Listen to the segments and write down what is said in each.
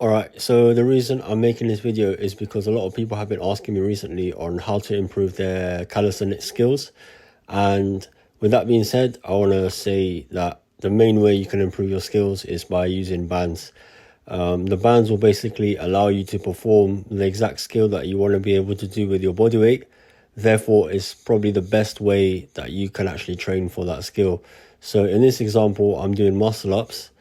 Alright, so the reason I'm making this video is because a lot of people have been asking me recently on how to improve their calisthenics skills. And with that being said, I want to say that the main way you can improve your skills is by using bands. The bands will basically allow you to perform the exact skill that you want to be able to do with your body weight. Therefore, it's probably the best way that you can actually train for that skill. So in this example, I'm doing muscle ups,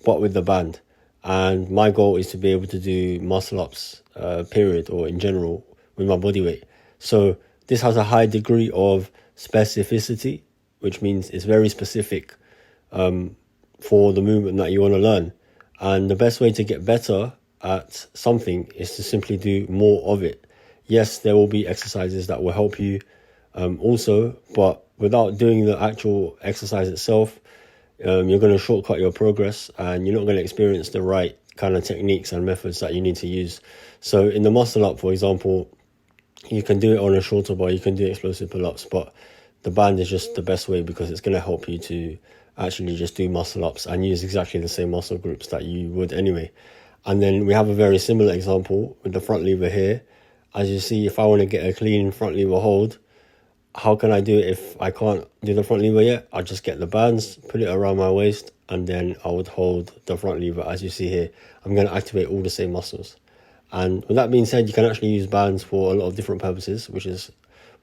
but with the band. And my goal is to be able to do muscle ups, period, or in general, with my body weight. So this has a high degree of specificity, which means it's very specific for the movement that you want to learn. And the best way to get better at something is to simply do more of it. Yes, there will be exercises that will help you also, but without doing the actual exercise itself, you're going to shortcut your progress and you're not going to experience the right kind of techniques and methods that you need to use. So in the muscle up, for example, you can do it on a shorter bar, you can do explosive pull-ups, but the band is just the best way because it's going to help you to actually just do muscle ups and use exactly the same muscle groups that you would anyway. And then we have a very similar example with the front lever here. As you see, if I want to get a clean front lever hold, how can I do it if I can't do the front lever yet? I'll just get the bands, put it around my waist, and then I would hold the front lever. As you see here, I'm going to activate all the same muscles. And with that being said, you can actually use bands for a lot of different purposes, which is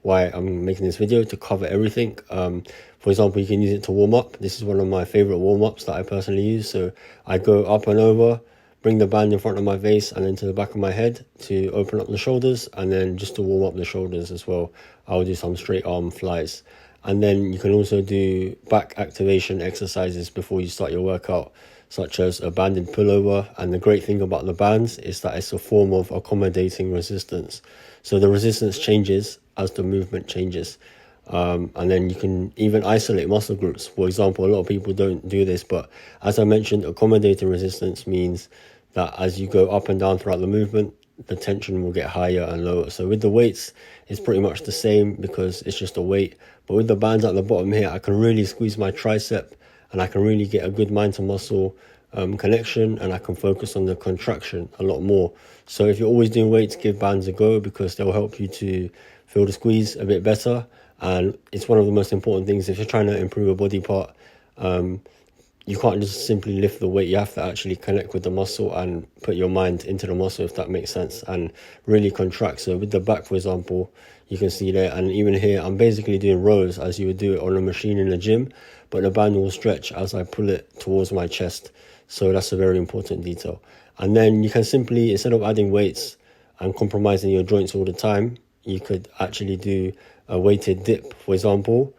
why I'm making this video, to cover everything. For example, you can use it to warm up. This is one of my favorite warm-ups that I personally use. So I go up and over, bring the band in front of my face and then to the back of my head to open up the shoulders, and then just to warm up the shoulders as well, I'll do some straight arm flies. And then you can also do back activation exercises before you start your workout, such as a banded pullover. And the great thing about the bands is that it's a form of accommodating resistance. So the resistance changes as the movement changes. And then you can even isolate muscle groups. For example, a lot of people don't do this, but as I mentioned, accommodating resistance means that as you go up and down throughout the movement, the tension will get higher and lower. So with the weights, it's pretty much the same because it's just a weight. But with the bands at the bottom here, I can really squeeze my tricep and I can really get a good mind to muscle connection, and I can focus on the contraction a lot more. So if you're always doing weights, give bands a go because they'll help you to feel the squeeze a bit better. And it's one of the most important things. If you're trying to improve a body part, you can't just simply lift the weight. You have to actually connect with the muscle and put your mind into the muscle, if that makes sense, and really contract. So with the back, for example, you can see there, and even here, I'm basically doing rows as you would do it on a machine in the gym, but the band will stretch as I pull it towards my chest. So that's a very important detail. And then you can simply, instead of adding weights and compromising your joints all the time, you could actually do a weighted dip, for example,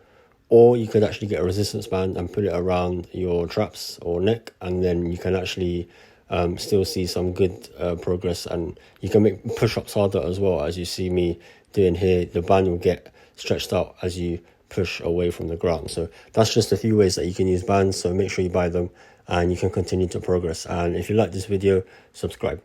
or you could actually get a resistance band and put it around your traps or neck, and then you can actually still see some good progress. And you can make push-ups harder as well. As you see me doing here, the band will get stretched out as you push away from the ground. So that's just a few ways that you can use bands, so make sure you buy them and you can continue to progress. And if you like this video, subscribe.